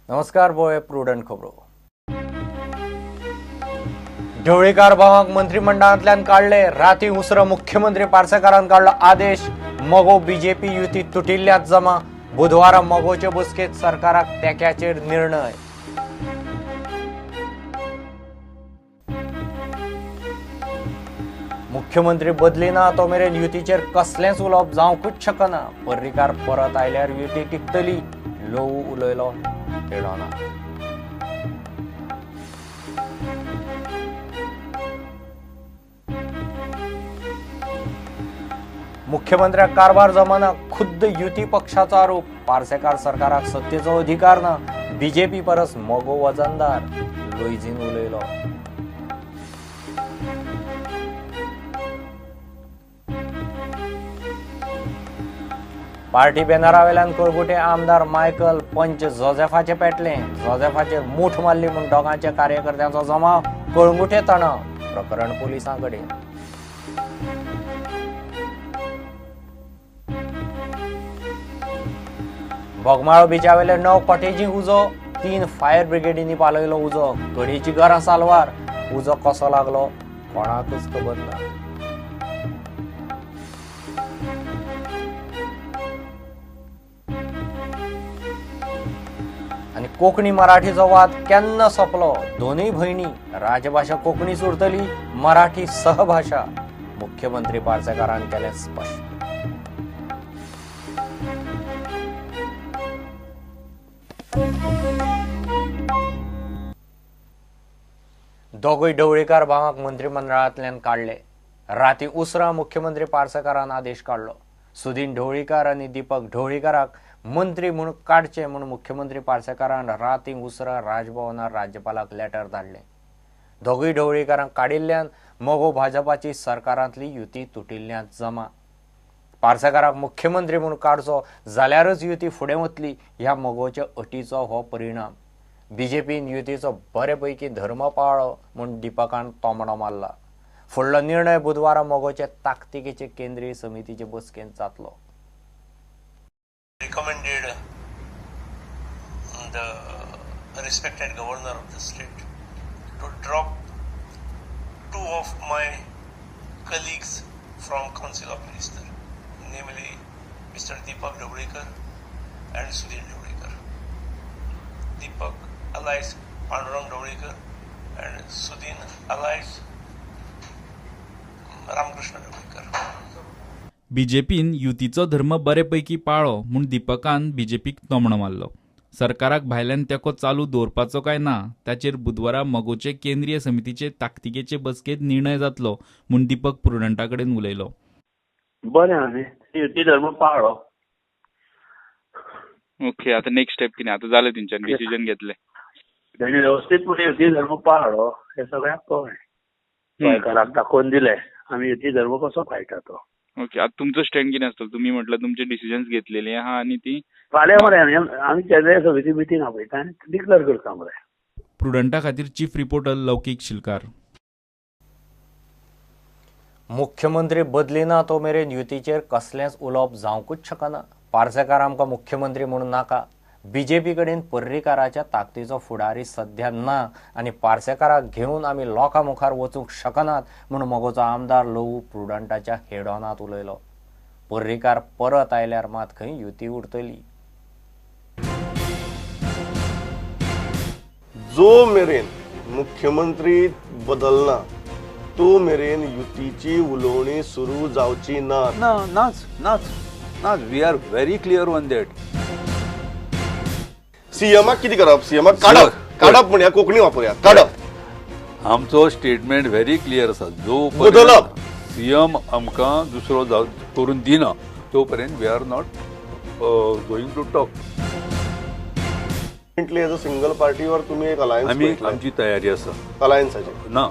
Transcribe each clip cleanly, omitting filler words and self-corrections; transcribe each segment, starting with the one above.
नमस्कार बोळे प्रुडंट खबरो. ढवळीकार भावांक मंत्रिमंडळांतल्यान काढले. राती उसर मुख्यमंत्री पार्सेकारान काढलो आदेश. मगो बीजेपी युती तुटिल्ल्यात जमा. बुधवारा मगोचे बसकेत सरकाराक तेक्याचेर निर्णय. मुख्यमंत्री बदलिना तो मेरेन युतीचेर कसलेंच उलोवप जावंकूच शकना. पर्रीकार परत आयल्यार युती टिकतली. लोऊ उलयलो तेडोना. मुख्यमंत्र्याक कारभार जमाना. खुद्द युती पक्षाचो आरोप. पार्सेकार सरकाराक सत्तेचो अधिकार ना. बीजेपी परस मोगो वजनदार. लोईजीन उलयलो. पार्टी बॅनरावेल्यान कळगुटे आमदार मायकल पंच जोसेफाचे पेटले. जोसेफाचेर मूठ मारली म्हूण दोगांच्या कार्यकर्त्यांचो जमाव. कळंगुटे तणाव. प्रकरण पोलिसांकडेन. बोगमाळो बिचावेले 9 कॉटेजी उजो. 3 फायर ब्रिगेडींनी पालयलो उजो. घडयेची घरां सालवार. उजो कसो लागलो कोणाकच खबर ना. आणि कोंकणी मराठीचो वाद केन्ना सोंपलो. दोनूय भयणी राजभाषा कोंकणीच उरतली. मराठी सहभाषा. मुख्यमंत्री पार्सेकारान केलें स्पश्ट. दोगूय ढवळीकार भावांक मंत्रिमंडळांतल्यान काढले. राती उसरां मुख्यमंत्री पार्सेकारान आदेश काढलो. सुदीन ढवळीकार आनी दीपक ढवळीकाराक मंत्री म्हूण काडचे म्हूण मुख्यमंत्री पार्सेकारान राती उसरां राजभवनार राज्यपालाक लेटर धाडलें. दोगूय ढवळीकारांक काडिल्ल्यान मोगो भाजपाची सरकारांतली युती तुटिल्ल्यात जमा. पार्सेकाराक मुख्यमंत्री म्हूण काडचो जाल्यारच युती फुडें वतली ह्या मोगोच्या अटीचो हो परिणाम. बीजेपीन युतीचो बरेपैकी धर्म पाळ्ळो म्हूण दीपकान तोमडो मारला. फुडलो निर्णय बुधवारा मोगोचे ताकतिकेचे केंद्रीय समितीचे बसकेंत जातलो. Recommended the respected governor of the state to drop 2 of my colleagues from Council of Ministers, namely Mr. Deepak Dhavlikar and Sudhir Dhavlikar. Deepak alias Pandurang Dhavlikar and Sudhir alias Ramkrishna Dhavlikar. बीजेपीन युतीचो धर्म बरेपैकी पाळ्ळो म्हूण दीपकान बीजेपीक तोमणो मारलो. सरकाराक भायल्यान तेंको चालू दवरपाचो काय ना ताचेर बुधवारा मगोचे केंद्रीय समितीचे ताकतिकेचे बसकेत निर्णय जातलो म्हूण दीपक प्रुडंटा कडेन उलयलो. बरें हांवें युती धर्म पाळ्ळो. ओके, आता नेक्स्ट स्टेप कितें? आता जालें तेंच्यान डिसिजन घेतलें. ताणें वेवस्थीतपणे युती धर्म पाळ्ळो हें सगळ्यांक कळ्ळें. गोंयकारांक दाखोवन दिलें आमी युती धर्म कसो पाळटा तो. ओके, आता तुमचो स्टँड कितें आसतलो? तुमी म्हटलं तुमचे डिसिजन्स घेतलेले आहा आनी ती फाल्यां मरे आमी केंद्रीय समिती मिटींग आपयता आनी डिक्लेअर करता मरे. प्रुडंटा खातीर चीफ रिपोर्टर लौकीक शिलकार. मुख्यमंत्री बदलिना तो मेरेन युतीचेर कसलेंच उलोवप जावंकूच शकना. पार्सेकार आमकां मुख्यमंत्री म्हणून नाका. बीजेपी कडेन पर्रीकाराच्या ताकदीचो फुडारी सध्या ना आनी पार्सेकाराक घेवन आमी लोकां मुखार वचूंक शकनात म्हूण मोगोचो आमदार लोऊ प्रुडंटाच्या हेडोनात उलयलो. पर्रीकार परत आयल्यार मात खंय युती उरतली. जो मेरेन मुख्यमंत्री बदलना तो मेरेन युतीची उलोवणी सुरू जावची ना. नाच we are very clear on that. सीएमाक कितें करप? सीएमाक काडप म्हणया कोंकणी वापरया. काडप आमचो स्टेटमेंट व्हेरी क्लियर आसा. जो बदलप सीएम आमकां दुसरो करून दिना तो पर्यंत we are not going to talk. As a single पार्टीवर तुम्ही एक अलायन्स आमची तयारी आसा. अलायन्साची ना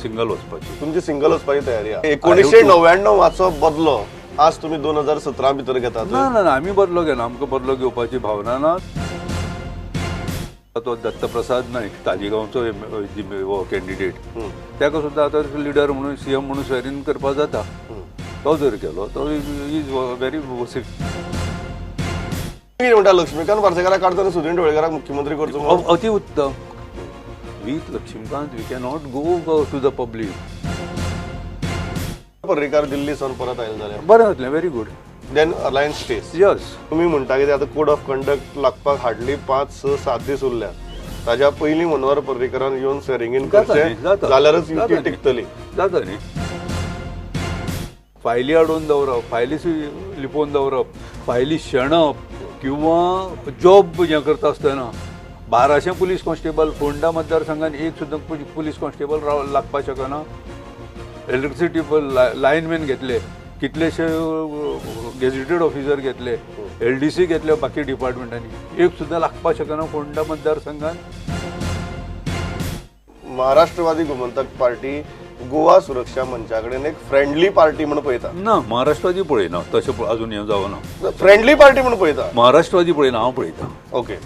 सिंगल वचपाची. तुमची सिंगल वचपाची तयारी आहे. 1999 बदलो आज तुम्ही 2017 भितर घेतात. ना आमी बदलो घेना. आमकां बदलो घेवपाची भावना ना. तो दत्तप्रसाद नायक तालिगांवचो कॅन्डिडेट ताका सुद्दां आतां लिडर म्हणून सीएम म्हणून स्वेरीन करपा जाता. तो जर केलो तो इज व्हेरी कितें म्हणटा लक्ष्मीकांत पार्सेकाराक काडटना सुदीन ढवळीकाराक मुख्यमंत्री करचो म्हणून? अति उत्तम. With Laxmikant we cannot go to the public. Parrikar Delhi सावन परत आयले जाल्यार बरें जातलें, very good. Then alliance stays. Yes. तुम्ही म्हणटा की आता कोड ऑफ कंडक्ट लागपाक हार्डली 5-6-7 दीस उरल्या. ताज्या पयलीं मनोहर पर्रीकरान येवन स्वेरिंग इन करचें जाल्यारच युती टिकतली. जाता न्ही. फायली हाडून दवरप, फायली लिपोवन दवरप, फायली शेणप किंवा जॉब हें करता आसतना 1200 पुलीस कॉन्स्टेबल फोंडा मतदारसंघात एक सुद्दां पुलीस कॉन्स्टेबल लागपाक शकना. इलेक्ट्रिसिटी लायनमॅन घेतले, कितलेशे गेझेटेड ऑफिसर घेतले, LDC घेतले बाकी डिपार्टमेंटांनी, एक सुद्दां लागपाक शकना फोंडा मतदारसंघात. महाराष्ट्रवादी गोमंतक पार्टी गोवा सुरक्षा मंचा कडेन एक फ्रेंडली पार्टी म्हणून पळयता. ना, महाराष्ट्रवादी पळयना, तशें अजून हें जावना. फ्रेंडली पार्टी म्हणून पळयता. महाराष्ट्रवादी पळयना, हांव पळयता. ओके.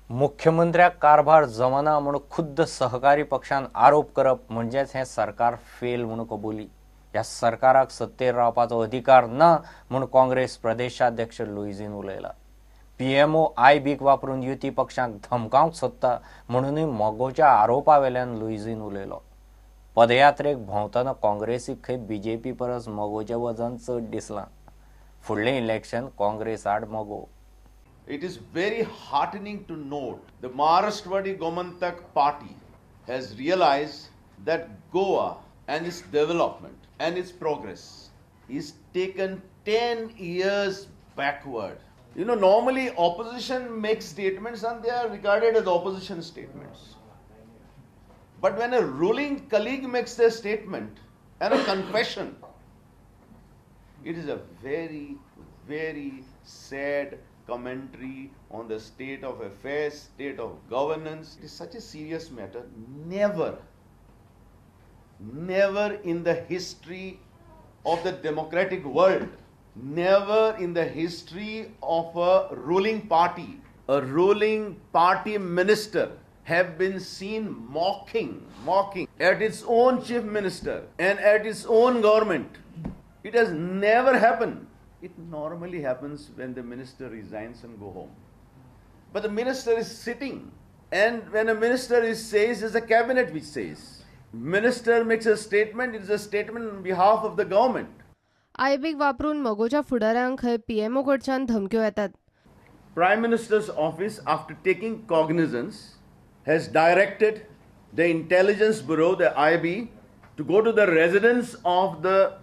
मुख्यमंत्र्याक कारभार जमना म्हणून खुद्द सहकारी पक्षान आरोप करप म्हणजेच हे सरकार फेल म्हणून कबुली. ह्या सरकाराक सत्तेर रावपाचो अधिकार ना म्हणून काँग्रेस प्रदेशाध्यक्ष लुईझीन उलयला. PMO आयबीक वापरून युती पक्षांक धमकावंक सोदता म्हणूनय मोगोच्या आरोपा वेल्यान लुईझीन उलयलो. पदयात्रेक भोंवतना काँग्रेसीक खंय BJP परस मोगोचें वजन चड दिसलां. फुडलें इलेक्शन काँग्रेस आड मोगो. It is very heartening to note the Maharashtrawadi Gomantak party has realized that Goa and its development and its progress is taken 10 years backward. You know, normally opposition makes statements and they are regarded as opposition statements. But when a ruling colleague makes their statement and a confession, it is a very, very sad commentary on the state of affairs, state of governance. It is such a serious matter. Never in the history of the democratic world, never in the history of a ruling party minister have been seen mocking at its own chief minister and at its own government. It has never happened. It normally happens when the minister resigns and go home. But the minister is sitting, and when a minister says, it's a cabinet which says. Minister makes a statement, it is a statement on behalf of the government. आयबीक वापरून मोगोच्या फुडाऱ्यांक खंय PMO कडच्यान धमक्यो येतात. Prime Minister's office, after taking cognizance, has directed the intelligence bureau, the IB, to go to the residence of the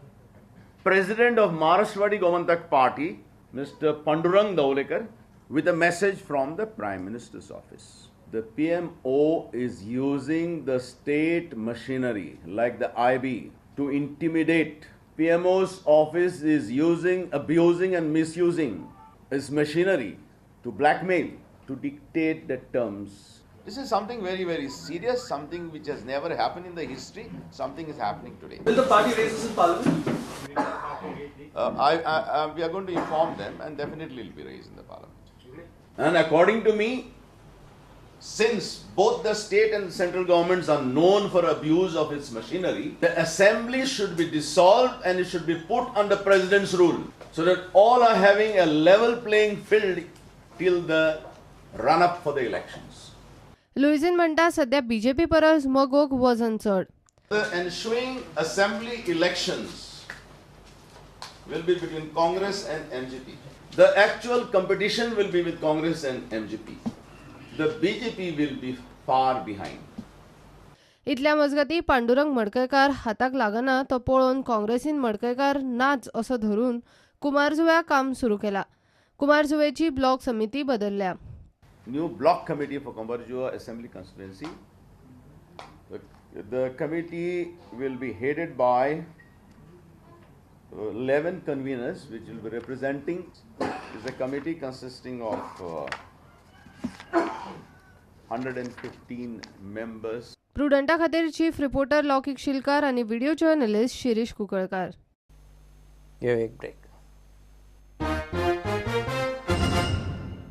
President of Maharashtrawadi Gomantak Party, Mr. Pandurang Daulekar, with a message from the Prime Minister's office. The PMO is using the state machinery like the IB to intimidate. PMO's office is abusing and misusing its machinery to blackmail, to dictate the terms. This is something very, very serious, something which has never happened in the history. Something is happening today. Will the party raise this in Parliament? We are going to inform them, and definitely it will be raised in the Parliament. And according to me, since both the state and central governments are known for abuse of its machinery, the assembly should be dissolved and it should be put under president's rule, so that all are having a level playing field till the run up for the elections. Luizinho म्हणटा सध्या BJP परस Mogok वजन चड. The ensuing assembly elections will be between Congress and MGP. The actual competition will be with Congress and MGP. The BJP will be far behind. इतल्या मजगती पांडुरंग मडकयकार हाताक लागना तो पळोवन काँग्रेसीन मडकयकार नाच असो धरून कुमारजुव्या काम सुरू केला. कुमारजुवेची ब्लॉक समिती बदलल्या. New block committee for Kambarjua Assembly Constituency. The committee will be headed by 11 conveners, which will be representing. Is a committee consisting of 115 members. प्रुडंटा खातीर चीफ रिपोर्टर लौकिक शिलकार आनी व्हिडिओ जर्नलिस्ट शिरीष कुंकळकार. एक ब्रेक.